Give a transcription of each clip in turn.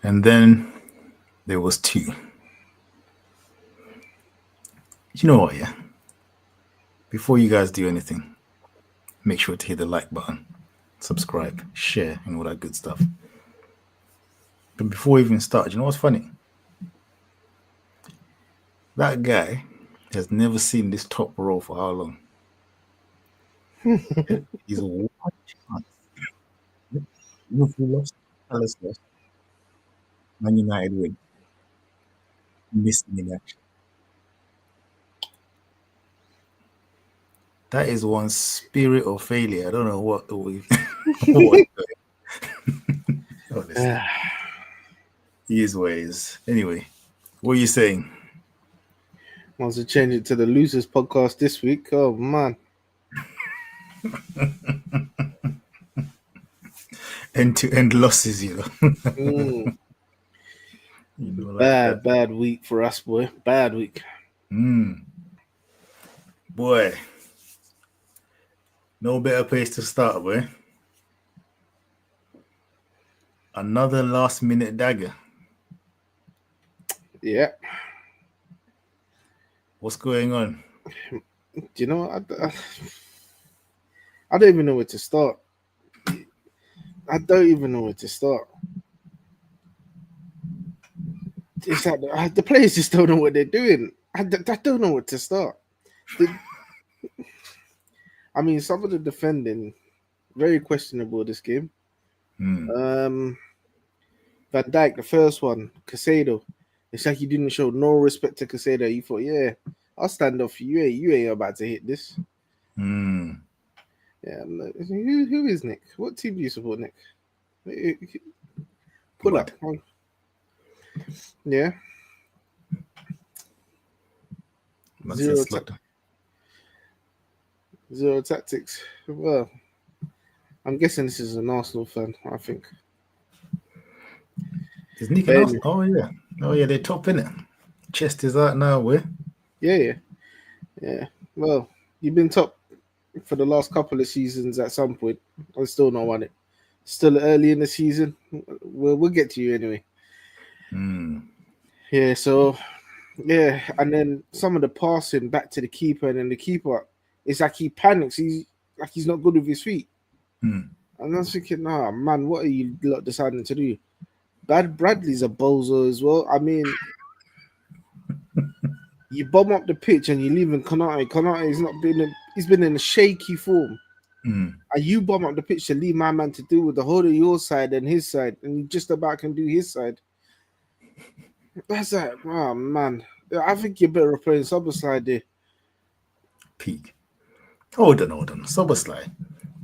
And then there was 2. You know what, yeah? Before you guys do anything, make sure to hit the like button, subscribe, share, and all that good stuff. But before we even start, you know what's funny? That guy has never seen this top row for how long? He's a one chance. Liverpool lost, Palace lost, Man United win, missing in action. That is one spirit of failure. I don't know what we what. Honestly, he is what he is. Anyway, what are you saying? Wants to change it to the losers podcast this week. Oh man. End-to-end losses, Mm, like that. bad week for us, boy. Bad week. Boy, no better place to start, boy. Another last-minute dagger. Yeah. What's going on? Do you know, I don't even know where to start. I don't even know where to start. It's like the players just don't know what they're doing. I don't know where to start. I mean, some of the defending, very questionable this game. Van Dijk, the first one, Casado. It's like you didn't show no respect to Casado. You thought, yeah, I'll stand up for you. You ain't about to hit this. Yeah, who is Nick? What team do you support, Nick? Pull up. Yeah. Zero tactics. Well, I'm guessing this is an Arsenal fan, I think. Is Nick an Arsenal? Oh, yeah. Oh, yeah, they're top, innit? Chest is out now, boy. Yeah. Well, you've been top for the last couple of seasons at some point. I still not won it. Still early in the season. We'll get to you anyway. Yeah, so yeah, and then some of the passing back to the keeper, and then the keeper, it's like he panics. He's like he's not good with his feet. And I'm thinking, nah, man, what are you deciding to do? Bradley's a bozo as well. I mean, you bomb up the pitch and you leave in Konate. Konate has not been he's been in a shaky form. And you bomb up the pitch to leave my man to do with the whole of your side and his side, and you just about can do his side. That's like, oh man. I think you're better playing Soberslide there. Peak. Hold on. Soberslide.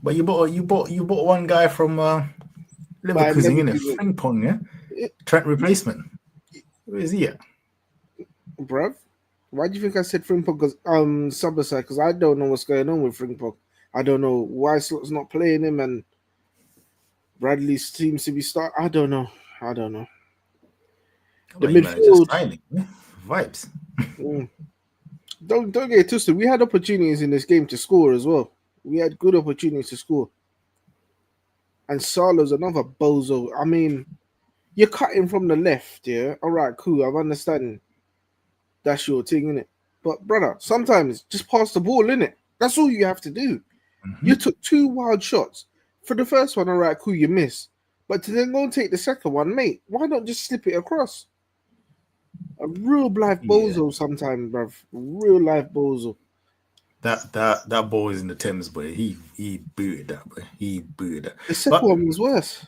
But you bought one guy from Leverkusen, innit? Frimpong, yeah? Trent replacement. Where is he at? Bruv, why do you think I said Frimpong? Because Soberside, because I don't know what's going on with Frimpong. I don't know why Slot's not playing him, and Bradley seems to be starting. I don't know. The midfield signing, vibes. Don't get it twisted. We had opportunities in this game to score as well. We had good opportunities to score. And Salah's another bozo. I mean, you're cutting from the left, yeah? All right, cool. I understand. That's your thing, innit? But, brother, sometimes just pass the ball, innit? That's all you have to do. You took 2 wild shots. For the first one, all right, cool, you miss. But to then go and take the second one, mate, why not just slip it across? A real life bozo sometimes, bruv. Real life bozo. That ball is in the Thames, boy. He booted that, boy. He booted that. The second one was worse.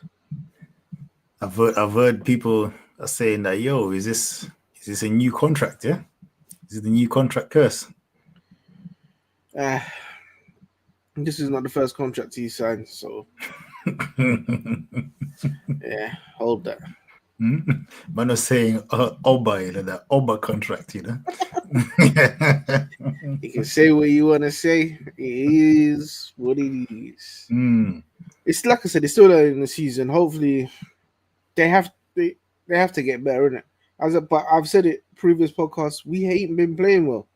I've heard people are saying that, yo, is this a new contract? Yeah, is it the new contract curse? This is not the first contract he signed, so yeah, hold that. Man was saying Oba, that Oba contract, you know. You can say what you want to say. It is what it is. It's like I said, it's still early in the season. Hopefully, they have to get better, innit? But I've said it previous podcasts. We ain't been playing well,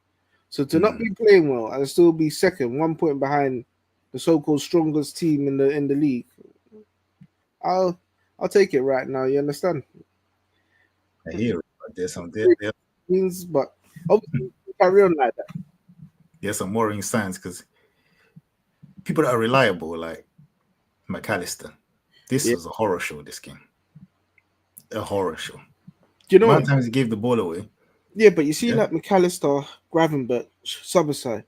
so to not be playing well and still be second, 1 point behind the so-called strongest team in the league, I'll take it right now. You understand? I hear it, but Means, but obviously carry on like that. there's some worrying signs because people that are reliable, like McAllister, this Yeah. was a horror show. This game, a horror show. Do you know Amount what? of times he gave the ball away. Yeah, but you see, Yeah. like McAllister, Gravenberch, Szoboszlai,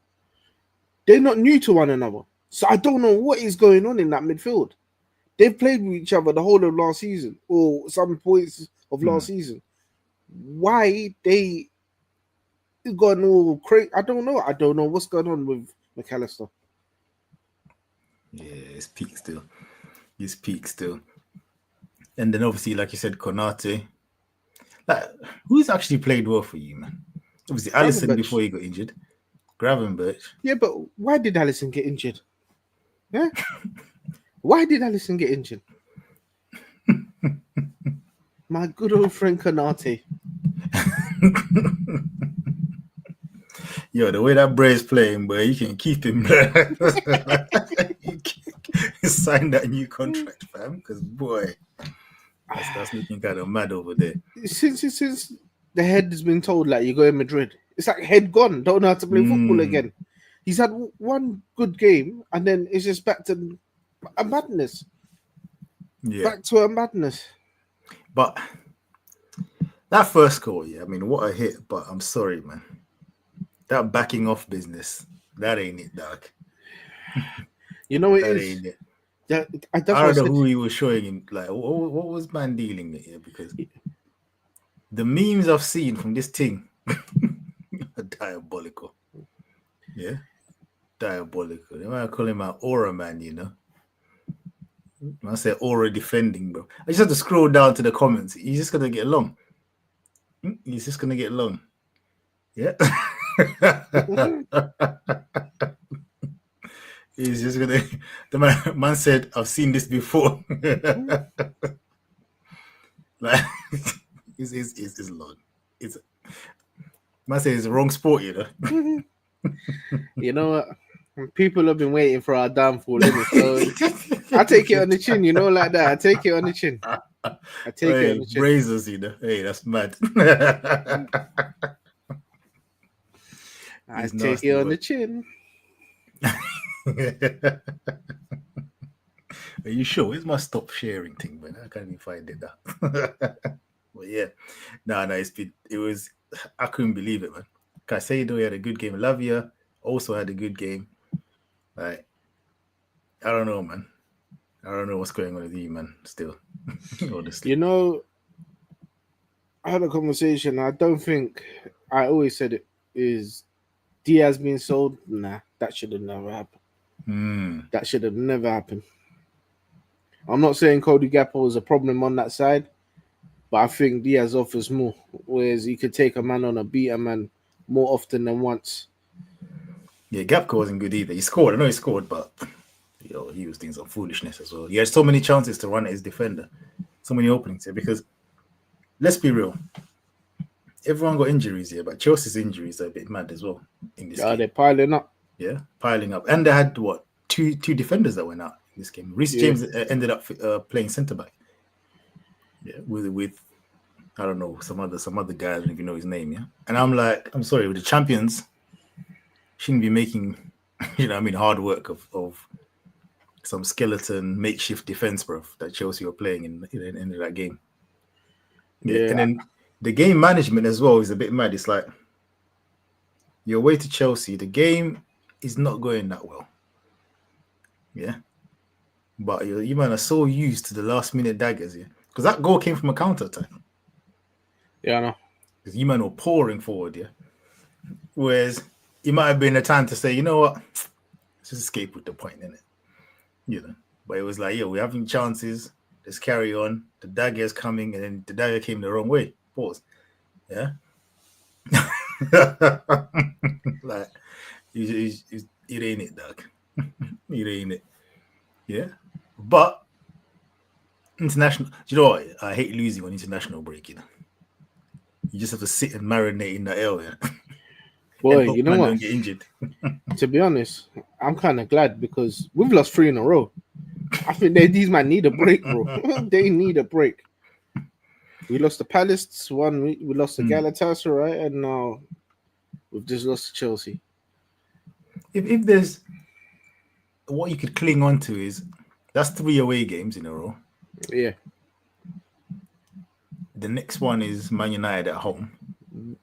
they're not new to one another. So I don't know what is going on in that midfield. They've played with each other the whole of last season, or some points of last season. Why they gone all crazy? I don't know. I don't know what's going on with McAllister. Yeah, it's peak still. It's peak still. And then obviously, like you said, Konate. Like, who's actually played well for you, man? Obviously, Allison Gravenberch. before he got injured. Gravenberch. Yeah, but why did Allison get injured? Yeah? Why did Allison get injured? My good old friend Konate. Yo, the way that Bray's playing, boy, you can keep him. You can sign that new contract, fam. Because boy, that's looking kind of mad over there. Since the head has been told like you're going Madrid, it's like head gone. Don't know how to play football again. He's had one good game, and then it's just back to a madness. Yeah. Back to a madness. But that first goal, yeah, I mean, what a hit. But I'm sorry, man. That backing off business, that ain't it, dog. You know it that is. Ain't it. I don't know who he was showing him. Like, what was man dealing with here? Because the memes I've seen from this thing are diabolical. Yeah, diabolical. They might call him an aura man, you know. I say aura defending, bro. I just have to scroll down to the comments. He's just gonna get along. He's just gonna get along. Yeah. He's just gonna. The man said, "I've seen this before." Like, it's long. It's man said it's the wrong sport, you know. You know what? People have been waiting for our downfall, innit? So I take it on the chin, you know, like that. I take it on the chin. I take it on the chin. Brazers, you know. Hey, that's mad. I take it on the chin. Are you sure? Where's my stop sharing thing, man? I can't even find it now. But yeah, it was. I couldn't believe it, man. Caicedo had a good game. Lavia also had a good game. Like, I don't know, man. I don't know what's going on with you, man. Still, honestly. You know, I had a conversation. I don't think I always said it is Diaz being sold. Nah, that should have never happened. That should have never happened. I'm not saying Cody Gakpo is a problem on that side, but I think Diaz offers more. Whereas he could take a man on a beat a man more often than once. Yeah, Gapco wasn't good either. He scored. I know he scored, but he was doing some foolishness as well. He had so many chances to run at his defender. So many openings here. Because, let's be real, everyone got injuries here, but Chelsea's injuries are a bit mad as well in this game. They're piling up. Yeah, piling up. And they had, two defenders that went out in this game. Reece James ended up playing centre-back. Yeah, with I don't know, some other guy, I don't even know his name, yeah? And I'm like, I'm sorry, with the champions, shouldn't be making, hard work of some skeleton makeshift defense, bro, that Chelsea were playing in that game. Yeah. And then the game management as well is a bit mad. It's like, you're away to Chelsea, the game is not going that well. Yeah. But you man are so used to the last minute daggers, yeah? Because that goal came from a counter attack. Yeah, I know. Because you man were pouring forward, yeah? Whereas it might have been a time to say, you know what? Let's just escape with the point, innit? You know? But it was like, we're having chances. Let's carry on. The dagger's coming, and then the dagger came the wrong way. Pause. Yeah? Like, it ain't it, dog. It ain't it. Yeah? But international, you know what? I hate losing on international break, you know? You just have to sit and marinate in the area. Boy, you know what? Don't get injured. To be honest, I'm kind of glad because we've lost 3 in a row. I think these men need a break, bro. They need a break. We lost to Palace 1 week. We lost to Hmm. Galatasaray, and now we've just lost to Chelsea. If there's what you could cling on to is that's 3 away games in a row. Yeah, The next one is Man United at home.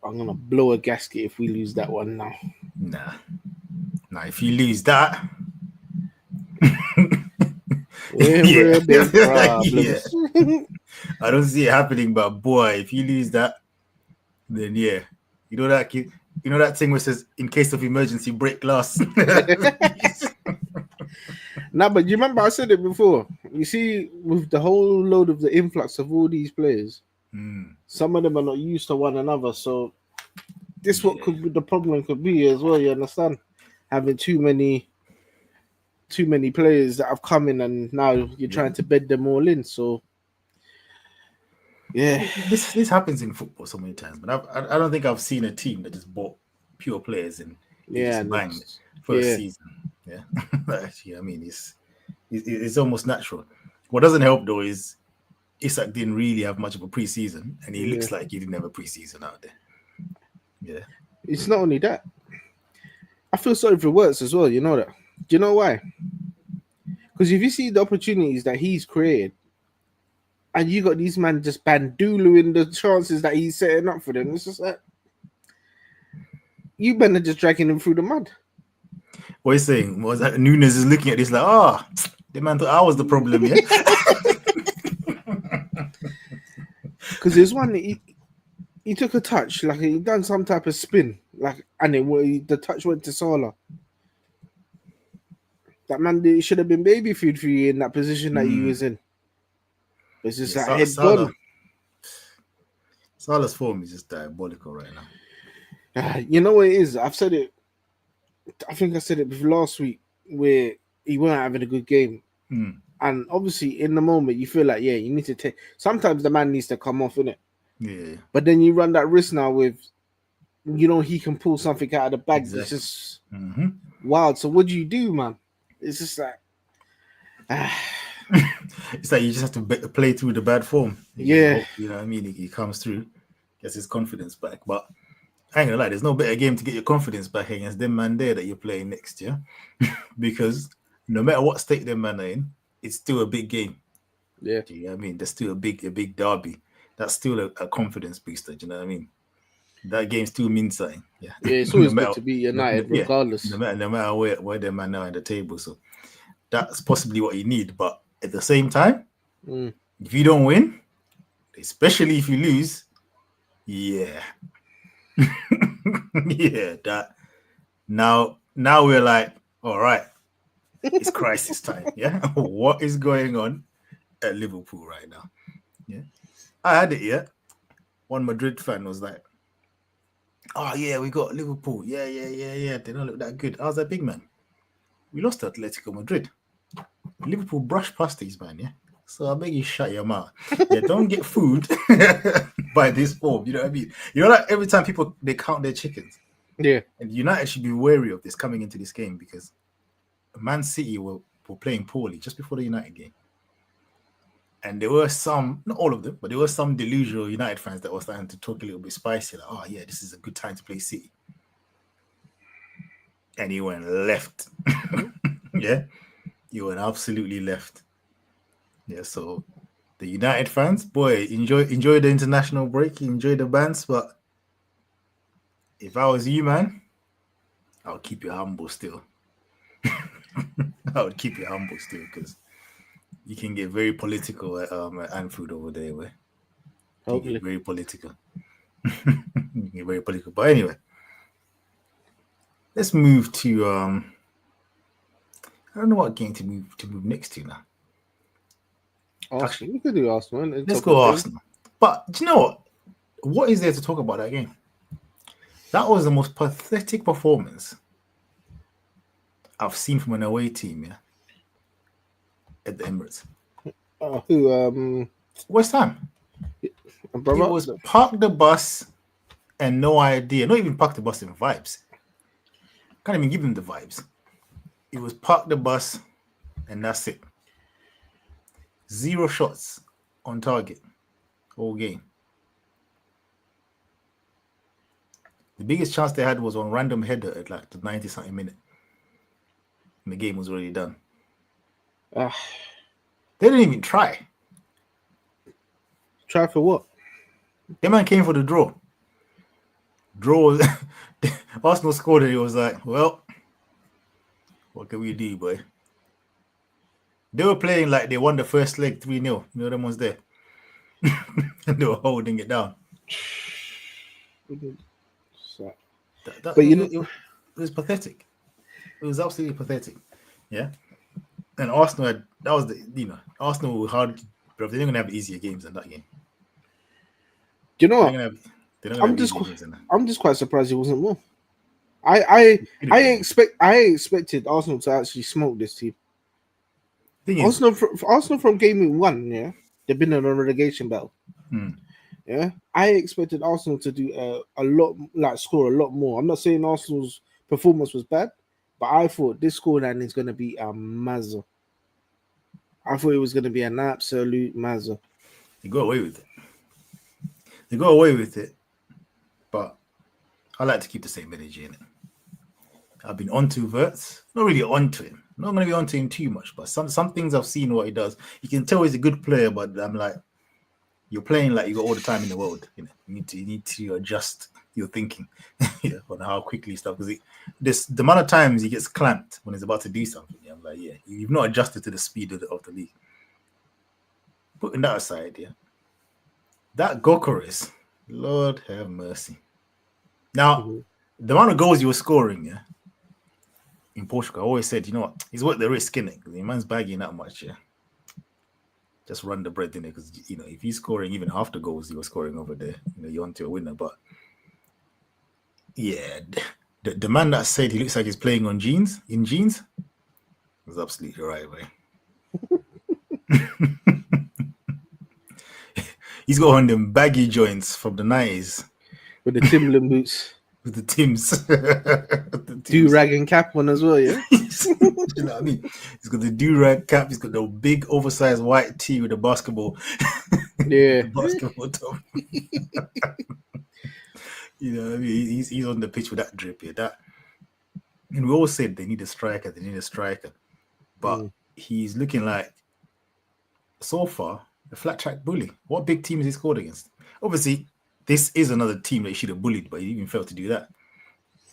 I'm gonna blow a gasket if we lose that one now. Nah. Now if you lose that, yeah, Big yeah. problems. I don't see it happening, but boy, if you lose that, then yeah, you know that thing which says in case of emergency break glass. Nah, but you remember I said it before. You see, with the whole load of the influx of all these players, some of them are not used to one another. So this what could be the problem could be as well. You understand? Having too many players that have come in, and now you're trying to bed them all in. So yeah, This happens in football so many times, but I don't think I've seen a team that just bought pure players and they yeah, just and banged it's, first yeah, season. Yeah, actually, I mean it's almost natural. What doesn't help though is Isak didn't really have much of a preseason, and he yeah. looks like he didn't have a preseason out there. Yeah, It's not only that. I feel sorry for Wirtz as well. You know that. Do you know why? Because if you see the opportunities that he's created, and you got these men just bandooling the chances that he's setting up for them, it's just like you better just dragging him through the mud. what he's saying was that Nunes is looking at this like, oh, the man thought I was the problem, yeah. Because there's one he took a touch, like he done some type of spin, like, and the touch went to Salah. That man should have been baby food for you in that position that he was in. But it's just Yeah, that head gone. Salah's form is just diabolical right now. You know what it is? I've said it. I think I said it last week where he weren't having a good game. And obviously, in the moment, you feel like, yeah, you need to take. Sometimes the man needs to come off, innit? Yeah. But then you run that risk now with, he can pull something out of the bag Exactly. that's just wild. So what do you do, man? It's just like, it's like you just have to play through the bad form. Yeah. You know what I mean? He comes through, gets his confidence back. But I ain't gonna lie, there's no better game to get your confidence back against them man there that you're playing next year. Because no matter what state them man are in, it's still a big game. Yeah. Do you know what I mean? There's still a big derby. That's still a confidence booster. Do you know what I mean? That game still means something. Yeah. Yeah, it's always good to beat United, regardless. No matter where them man now in the table. So that's possibly what you need. But at the same time, if you don't win, especially if you lose, yeah. Yeah, that now we're like, all right, it's crisis time. Yeah. What is going on at Liverpool right now? Yeah. I had it, yeah. One Madrid fan was like, oh yeah, we got Liverpool. Yeah. They don't look that good. I was like, big man, we lost to Atletico Madrid. Liverpool brushed past these, man, yeah. So I beg you, shut your mouth. Yeah, don't get food by this form. You know what I mean? You know, like every time people they count their chickens. Yeah. And United should be wary of this coming into this game because Man City were playing poorly just before the United game. And there were some, not all of them, but there were some delusional United fans that were starting to talk a little bit spicy, like, oh yeah, this is a good time to play City. And he went left. Yeah. He went absolutely left. Yeah, so the United fans, boy, enjoy the international break, enjoy the bands, but if I was you, man, I would keep it humble still. I would keep it humble still because you can get very political at Anfield over there, where you get very political. You get very political. But anyway, let's move to I don't know what game to move next to now. Arsenal. We could do Arsenal. Let's go Arsenal. But do you know what? What is there to talk about that game? That was the most pathetic performance I've seen from an away team, yeah, at the Emirates. West Ham. It was park the bus and no idea. Not even park the bus in vibes. Can't even give him the vibes. It was park the bus and that's it. 0 shots on target all game. The biggest chance they had was on random header at like the 90 something minute. And the game was already done. They didn't even try. Try for what? The man came for the draw. Was Arsenal scored and it was like, well, what can we do, boy? They were playing like they won the first leg 3-0. You know them ones there. And they were holding it down. But it was pathetic. It was absolutely pathetic. Yeah. And Arsenal Arsenal were hard, bro. They're not gonna have easier games than that game. Do you know what? I'm just quite surprised he wasn't more. I expected Arsenal to actually smoke this team. Arsenal from game 1, yeah, they've been in a relegation battle. Yeah, I expected Arsenal to do a lot, like score a lot more. I'm not saying Arsenal's performance was bad, but I thought this scoreline is going to be a mazza. I thought it was going to be an absolute mazza. They got away with it. But I like to keep the same energy in it. I've been onto Wirtz, not really onto him. I'm not going to be onto him too much, but some things I've seen what he does. You can tell he's a good player, but I'm like, you're playing like you got all the time in the world. You need to adjust your thinking on how quickly stuff. Because the amount of times he gets clamped when he's about to do something. I'm like, yeah, you've not adjusted to the speed of the league. Putting that aside, yeah, that Gokaris, Lord have mercy. Now, the amount of goals you were scoring, yeah, in Portugal, I always said, you know what, he's worth the risk, innit? Because the man's bagging that much, yeah. Just run the bread in it, because if he's scoring even half the goals you're scoring over there, you're onto a winner. But yeah, the man that said he looks like he's playing in jeans was absolutely right, way. He's got on them baggy joints from the 90s with the Timberland boots. With the Tims. Do-rag and cap on as well, yeah? You know what I mean? He's got the do-rag cap. He's got the big oversized white tee with a basketball. Yeah. The basketball top. You know what I mean? He's on the pitch with that drip here. And we all said they need a striker. But he's looking like, so far, a flat track bully. What big team has he scored against? Obviously, this is another team that he should have bullied, but he even failed to do that.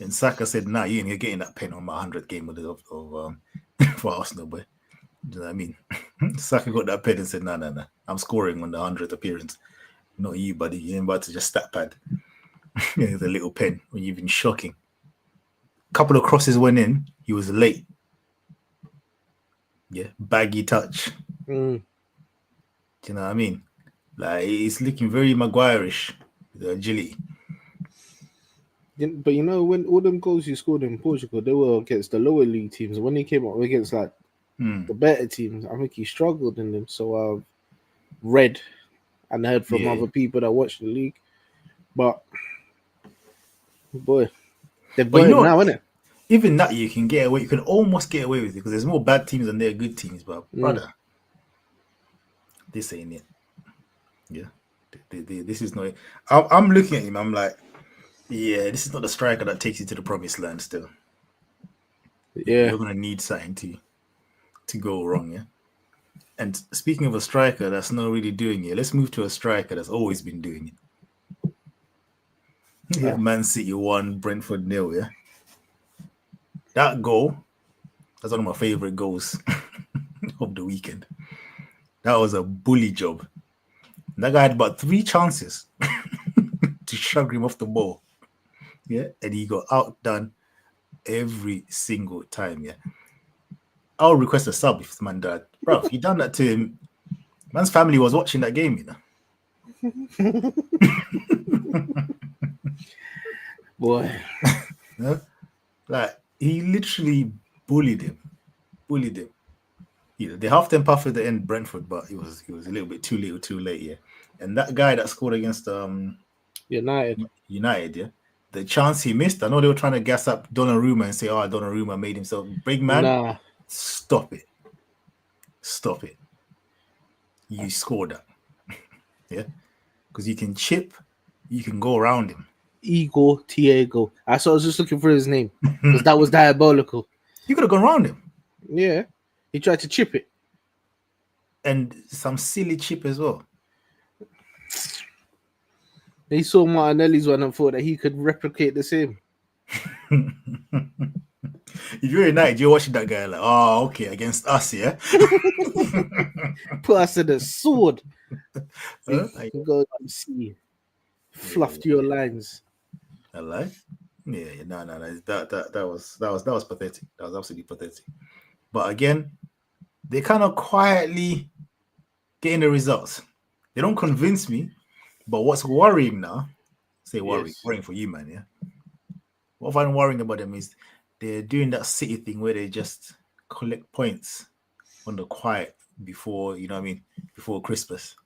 And Saka said, nah, you ain't getting that pen on my 100th game of for Arsenal, boy. Do you know what I mean? Saka got that pen and said, nah, I'm scoring on the 100th appearance. Not you, buddy. You ain't about to just stat pad. The little pen when you've been shocking. A couple of crosses went in. He was late. Yeah, baggy touch. Do you know what I mean? Like, it's looking very Maguire-ish. The agility. But when all them goals he scored in Portugal, they were against the lower league teams. When he came up against like the better teams, I think he struggled in them. So I've read and heard from other people that watch the league. But boy, they've got it now, innit? Even that you can get away. You can almost get away with it because there's more bad teams than there are good teams. But brother, this ain't it. Yeah. This is not it. I'm looking at him. I'm like, yeah, this is not the striker that takes you to the promised land still. Yeah. You're going to need something to go wrong, yeah? And speaking of a striker that's not really doing it, let's move to a striker that's always been doing it. Yeah. Man City 1, Brentford 0, yeah? That goal, that's one of my favorite goals of the weekend. That was a bully job. That guy had about 3 chances to shove him off the ball. Yeah, and he got outdone every single time. Yeah, I'll request a sub if man died. Bro, if you done that to him, man's family was watching that game, Boy. Like, he literally bullied him. They half them puff at the end, Brentford, but it was a little bit too little, too late, yeah. And that guy that scored against United, yeah. The chance he missed, I know they were trying to gas up Donnarumma and say, Donnarumma made himself big man. Nah. Stop it. You scored that. Yeah. Because you can chip, you can go around him. Igor Tiago. I was just looking for his name because that was diabolical. You could have gone around him. Yeah, he tried to chip it. And some silly chip as well. He saw Martinelli's one and thought that he could replicate the same. If you're United, you're watching that guy like, oh, okay, against us, yeah. Put us in a sword. Huh? You go and see, fluffed your lines. I lie. Yeah, no. That was pathetic. That was absolutely pathetic. But again, they kind of quietly getting the results. They don't convince me. But what's worrying now? Say worrying, Yes. worrying for you, man. Yeah. What I'm worrying about them is they're doing that City thing where they just collect points on the quiet before, you know what I mean, before Christmas.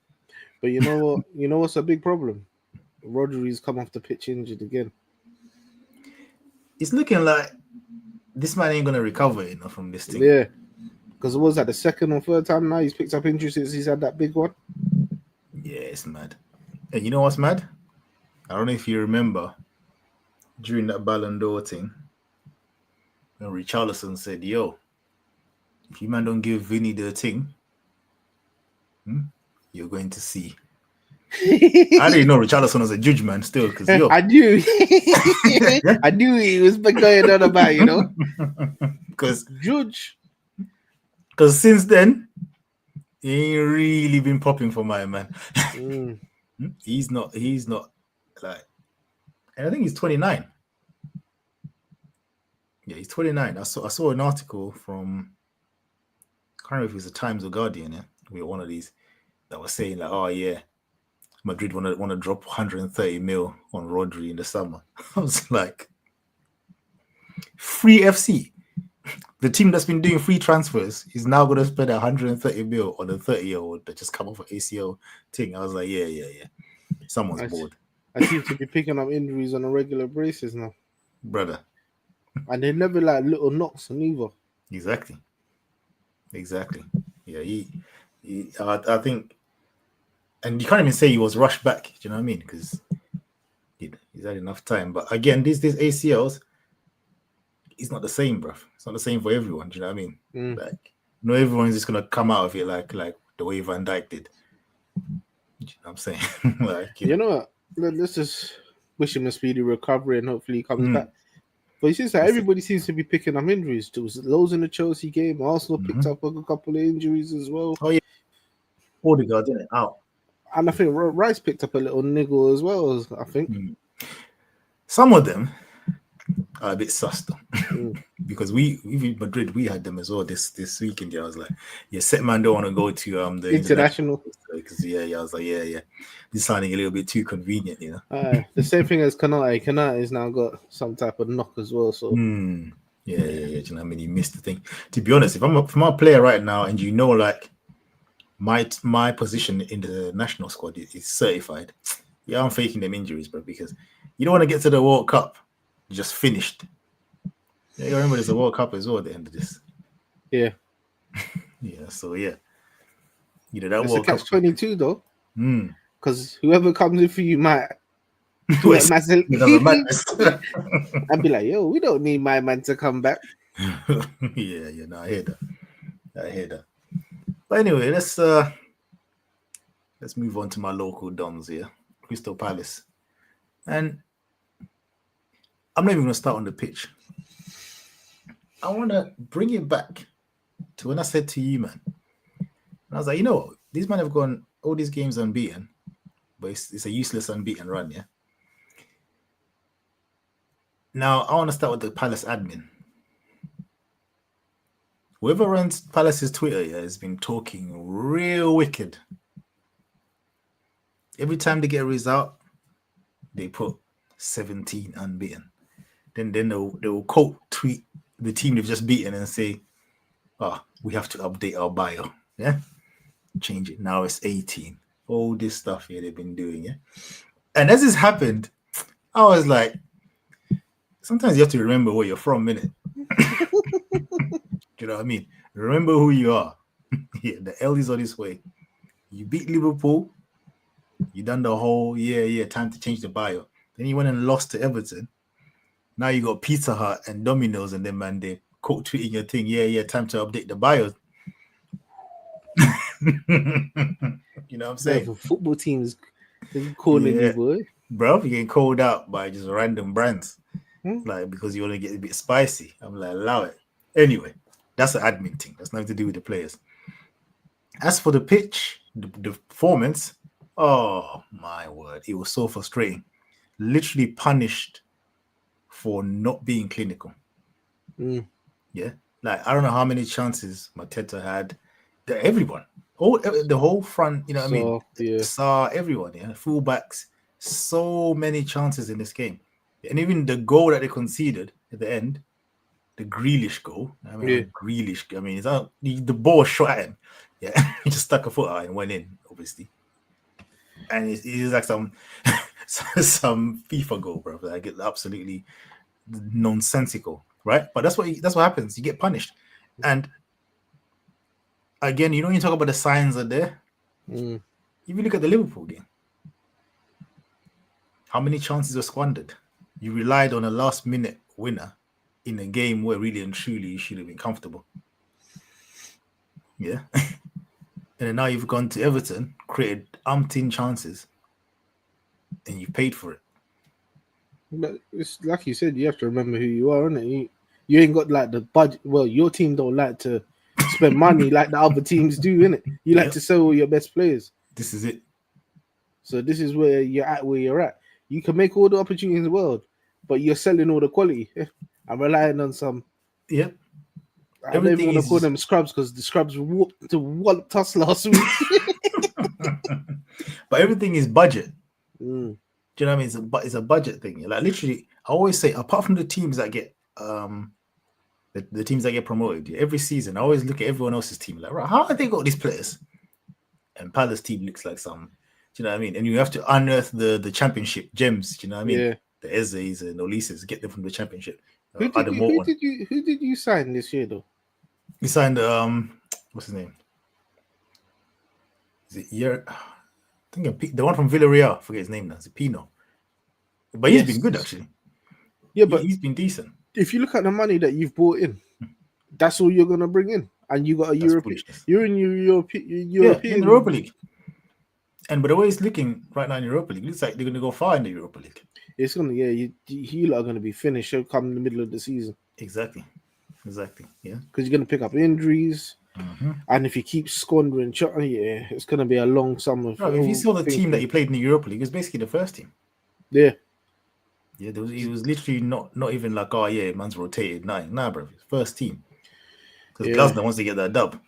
But you know what? You know what's a big problem? Rodri's come off the pitch injured again. It's looking like this man ain't gonna recover, you know, from this thing. Yeah. Because it was that the second or third time now he's picked up injuries since he's had that big one. Yeah, it's mad. And you know what's mad? I don't know if you remember during that Ballon d'Or thing when Richarlison said, yo, if you man don't give Vinny the thing, you're going to see. I didn't know Richarlison was a judge, man, still, because yo. I knew. I knew he was going on about, you know. Because Judge. since then, he ain't really been popping for my man. He's not like, and I think he's 29. Yeah, he's 29. I saw an article from, I can't remember if it was the Times or Guardian, yeah, with one of these that was saying like, oh yeah, Madrid want to drop 130 mil on Rodri in the summer. I was like, free FC, the team that's been doing free transfers is now going to spend 130 mil on a 30-year-old that just come off an ACL thing. I was like, yeah. Someone's bored. I seem to be picking up injuries on a regular basis now, brother. And they're never like little knocks on either. Exactly. Yeah, I think, and you can't even say he was rushed back. Do you know what I mean? Because he's had enough time. But again, these ACLs, it's not the same, bro. It's not the same for everyone. Do you know what I mean? Like, no, everyone's just gonna come out of it like the way Van Dijk did. Do you know what I'm saying? Like, you know what? Let's just wish him a speedy recovery and hopefully he comes back. But it seems like everybody seems to be picking up injuries. There was loads in the Chelsea game. Arsenal picked up a couple of injuries as well. Oh yeah, Odegaard didn't out. And I think Rice picked up a little niggle as well. I think some of them are a bit sus though, because we Madrid, we had them as well this weekend. Yeah, I was like, yeah, set man don't want to go to the international because I was like, yeah, this sounding a little bit too convenient, you know. The same thing as Kanate. Kanate has now got some type of knock as well. So yeah. Do you know what I mean? He missed the thing. To be honest, if I'm a player right now, and you know, like my position in the national squad is certified. Yeah, I'm faking them injuries, bro, because you don't want to get to the World Cup just finished. Yeah, you remember there's a World Cup as well at the end of this. Yeah. So yeah. You know that it's World a Cup 22 though. Because whoever comes in for you might do it massive. I'd be like, yo, we don't need my man to come back. yeah, no, I hear that. But anyway, let's move on to my local dons here, Crystal Palace. And I'm not even going to start on the pitch. I want to bring it back to when I said to you, man. And I was like, you know, these men have gone all these games unbeaten, but it's a useless unbeaten run, yeah? Now, I want to start with the Palace admin. Whoever runs Palace's Twitter has been talking real wicked. Every time they get a result, they put 17 unbeaten. Then they will quote tweet the team they've just beaten and say, we have to update our bio. Yeah? Change it. Now it's 18. All this stuff here they've been doing, yeah? And as this happened, I was like, sometimes you have to remember where you're from, innit? Do you know what I mean? Remember who you are. Yeah, the L is on its way. You beat Liverpool. You done the whole, time to change the bio. Then you went and lost to Everton. Now you got Pizza Hut and Domino's, and then man, they quote tweeting your thing. Yeah, time to update the bio. You know what I'm saying? The football teams calling you, boy. Bro, you're getting called out by just random brands, Hmm? like because you want to get a bit spicy. I'm like, allow it. Anyway, that's an admin thing. That's nothing to do with the players. As for the pitch, the performance, oh my word, it was so frustrating. Literally punished for not being clinical. Mm. Yeah, like I don't know how many chances Mateta had. Everyone, the whole front, you know what I mean? Yeah. Saw everyone, yeah, fullbacks, so many chances in this game, and even the goal that they conceded at the end, the Grealish goal. I mean, Grealish. I mean, it's not the ball shot at him. Yeah, he just stuck a foot out and went in, obviously. And it's like some FIFA goal, bro. Like it's absolutely nonsensical, right? But that's what happens. You get punished, and again, you talk about the signs are there. Mm. If you look at the Liverpool game, how many chances were squandered? You relied on a last-minute winner in a game where really and truly you should have been comfortable. Yeah. And then now you've gone to Everton, created umpteen chances, and you paid for it. But it's like you said, you have to remember who you are, innit? You ain't got like the budget. Well, your team don't like to spend money like the other teams do, innit? You like to sell all your best players. This is it. So this is where you're at. You can make all the opportunities in the world, but you're selling all the quality. I'm relying on some. Yep. I don't even want to call them scrubs because the scrubs walloped us last week. But everything is budget. Mm. Do you know what I mean? It's a budget thing. Like literally, I always say, apart from the teams that get the teams that get promoted every season, I always look at everyone else's team like, right, how have they got these players? And Palace team looks like some. Do you know what I mean? And you have to unearth the championship gems. Do you know what I mean? Yeah. The Ezes and Olises, get them from the championship. Who did you sign this year though? He signed what's his name? Is it I think the one from Villarreal. I forget his name now. It's Pino. But he's been good actually. Yeah, but he's been decent. If you look at the money that you've brought in, that's all you're gonna bring in, and you got a European. You're in European. In the Europa League. And by the way it's looking right now in Europa League, it looks like they're gonna go far in the Europa League. It's gonna, you lot are gonna be finished. Come in the middle of the season. Exactly. Yeah. Because you're gonna pick up injuries, and if you keep squandering, it's gonna be a long summer. Bro, if you saw the team that you played in the Europa League, it was basically the first team. Yeah. Yeah, it was literally not even like, oh yeah, man's rotated. Nah, bro, first team. Because Glasner wants to get that dub.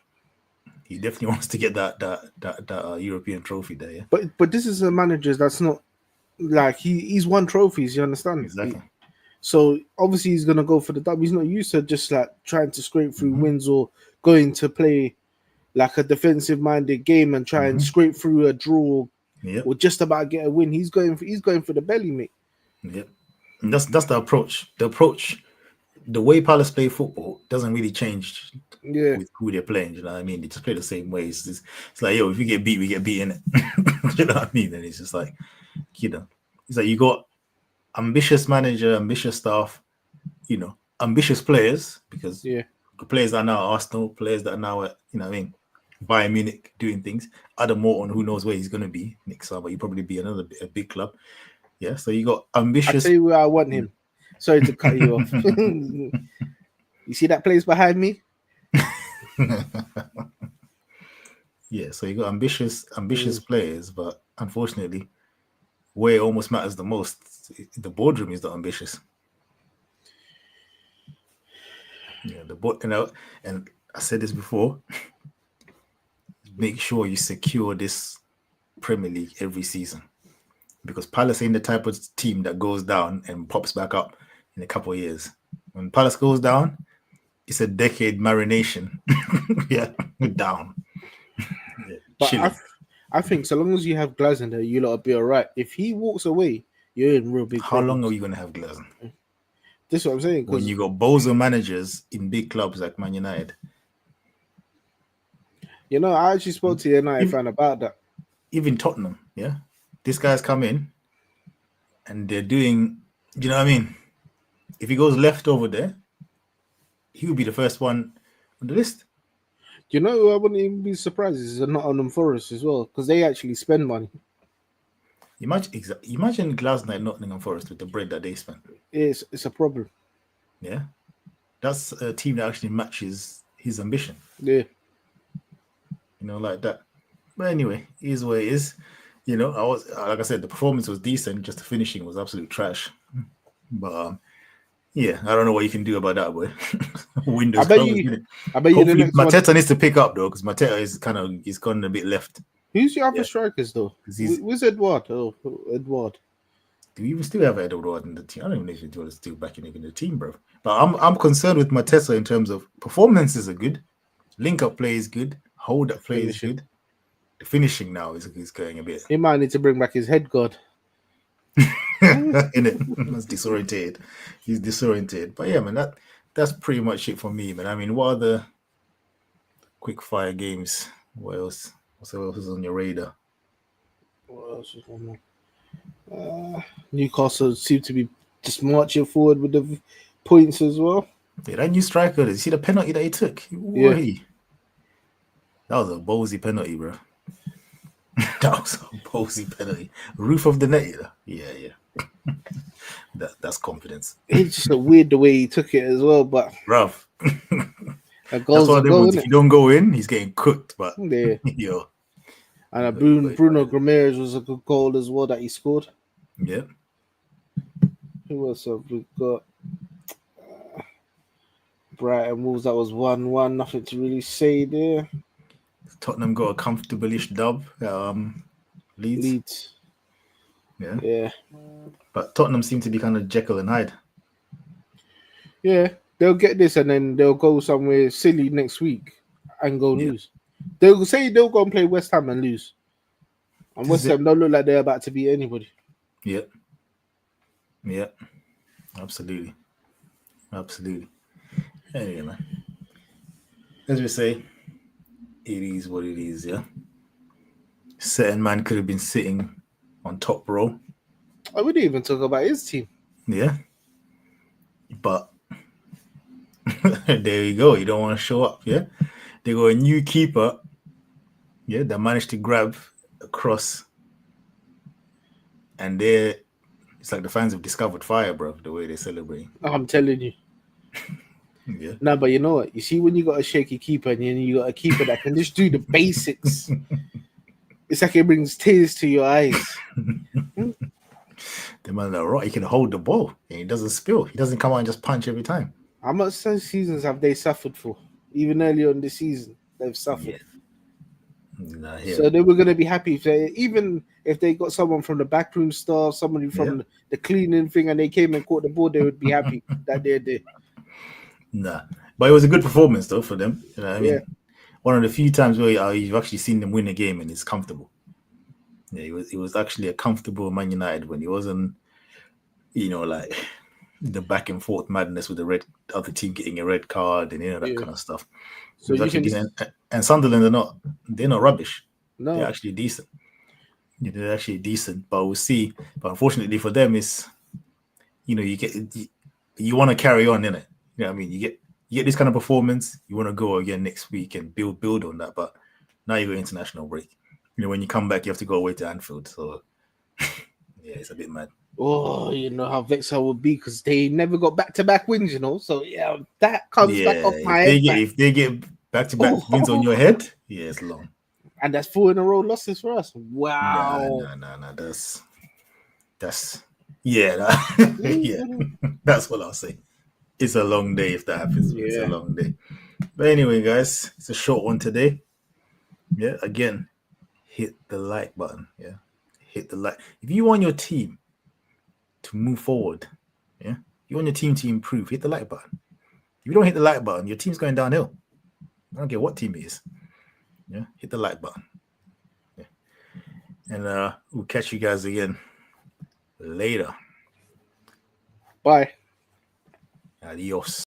He definitely wants to get that European trophy there. Yeah. But this is a manager that's not like he's won trophies. You understand? Exactly. So obviously he's gonna go for the dub. He's not used to just like trying to scrape through wins or going to play like a defensive-minded game and try and scrape through a draw or just about get a win. He's going for the belly, mate. Yep. And that's the approach. The way Palace play football doesn't really change with who they're playing. You know what I mean? They just play the same way. It's like, yo, if you get beat, we get beat in it. You know what I mean? And it's just like, it's like you got ambitious manager, ambitious staff, ambitious players, because the players that are now at Arsenal, players that are now at, Bayern Munich doing things. Adam Morton, who knows where he's going to be next summer, he'll probably be a big club. Yeah, so you got ambitious. I tell you where I want him. Sorry to cut you off. You see that place behind me? Yeah, so you got ambitious players, but unfortunately, where it almost matters the most, the boardroom is not ambitious. Yeah, and I said this before. Make sure you secure this Premier League every season, because Palace ain't the type of team that goes down and pops back up in a couple of years. When Palace goes down, it's a decade marination. Yeah, down. Yeah, but I think so long as you have Glasner there, you lot will be all right. If he walks away, you're in real big How problems. long are you going to have Glasner? This is what I'm saying. When you got bozo managers in big clubs like Man United. I actually spoke to a United fan about that. Even Tottenham, yeah? This guy's come in, and they're doing. You know what I mean? If he goes left over there, he would be the first one on the list. You know, I wouldn't even be surprised is a Nottingham Forest as well because they actually spend money. Imagine Glasgow and Nottingham Forest with the bread that they spent. It's a problem. Yeah, that's a team that actually matches his ambition. Yeah. You know, like that. But anyway, it is what it is. You know, I was like I said, the performance was decent, just the finishing was absolute trash. But yeah, I don't know what you can do about that, boy. Windows closed. I bet you the Hopefully, next one. Mateta needs to pick up though, because Mateta he's gone a bit left. Who's your other strikers though? Who's Edward? Oh, Edward. Do we even still have Edward in the team? I don't even know if Edward is still back in the team, bro. But I'm concerned with Mateta in terms of performances are good, link up play is good, hold up play is good. The finishing now is going a bit. He might need to bring back his head guard. In it, that's disoriented. He's disoriented. But yeah, man, that's pretty much it for me, man. I mean, what are the quick fire games? What else? What else is on your radar? What else is one more? Newcastle seem to be just marching forward with the points as well. Yeah, that new striker. Did you see the penalty that he took? Yeah. That was a ballsy penalty, bro. That was a ballsy penalty. Roof of the net. Yeah. That's confidence. It's just a weird the way he took it as well, but rough. That's one of them ones. If you don't go in, he's getting cooked. But yeah. Yo. And Bruno Ramirez was a good goal as well that he scored. Yeah. Who else have we got? Brighton Wolves, that was 1-1. Nothing to really say there. Tottenham got a comfortable-ish dub. Leeds. Yeah. But Tottenham seem to be kind of Jekyll and Hyde. Yeah, they'll get this and then they'll go somewhere silly next week and go lose. They'll say they'll go and play West Ham and lose. And West Ham don't look like they're about to beat anybody. Yeah. Absolutely. Anyway, man. As we say, it is what it is, yeah. Certain man could have been sitting on top row. I wouldn't even talk about his team. Yeah. But there you go. You don't want to show up, yeah? They got a new keeper, yeah, that managed to grab a cross. And it's like the fans have discovered fire, bro, the way they celebrate. I'm telling you. Yeah. No, but you know what? You see, when you got a shaky keeper and you got a keeper that can just do the basics, it's like it brings tears to your eyes. The man that right, he can hold the ball and he doesn't spill. He doesn't come out and just punch every time. How much seasons have they suffered for? Even earlier in the season, they've suffered. Yeah. So they were going to be happy if they got someone from the backroom staff, somebody from the cleaning thing, and they came and caught the ball, they would be happy that they're there. Nah, but it was a good performance though for them. You know what I mean? Yeah. One of the few times where you've actually seen them win a game and it's comfortable. Yeah, it was actually a comfortable Man United when he wasn't, like the back and forth madness with the other team getting a red card and that kind of stuff. So and Sunderland they're not rubbish. No, they're actually decent. Yeah, they're actually decent, but we'll see. But unfortunately for them, it's you want to carry on, innit? You know what I mean? You get this kind of performance, you want to go again next week and build on that. But now you got international break. When you come back, you have to go away to Anfield. So yeah, it's a bit mad. Oh, you know how vexed I would be because they never got back-to-back wins, So yeah, that comes back off my head. If they get back-to-back wins on your head, yeah, it's long. And that's 4 in a row losses for us. Wow. No. That's yeah, that's what I'll say. It's a long day if that happens. Yeah. It's a long day. But anyway, guys, it's a short one today. Yeah, again, hit the like button. Yeah, hit the like. If you want your team to move forward, yeah, you want your team to improve, hit the like button. If you don't hit the like button, your team's going downhill. I don't care what team it is. Yeah, hit the like button. Yeah. And we'll catch you guys again later. Bye. Adios.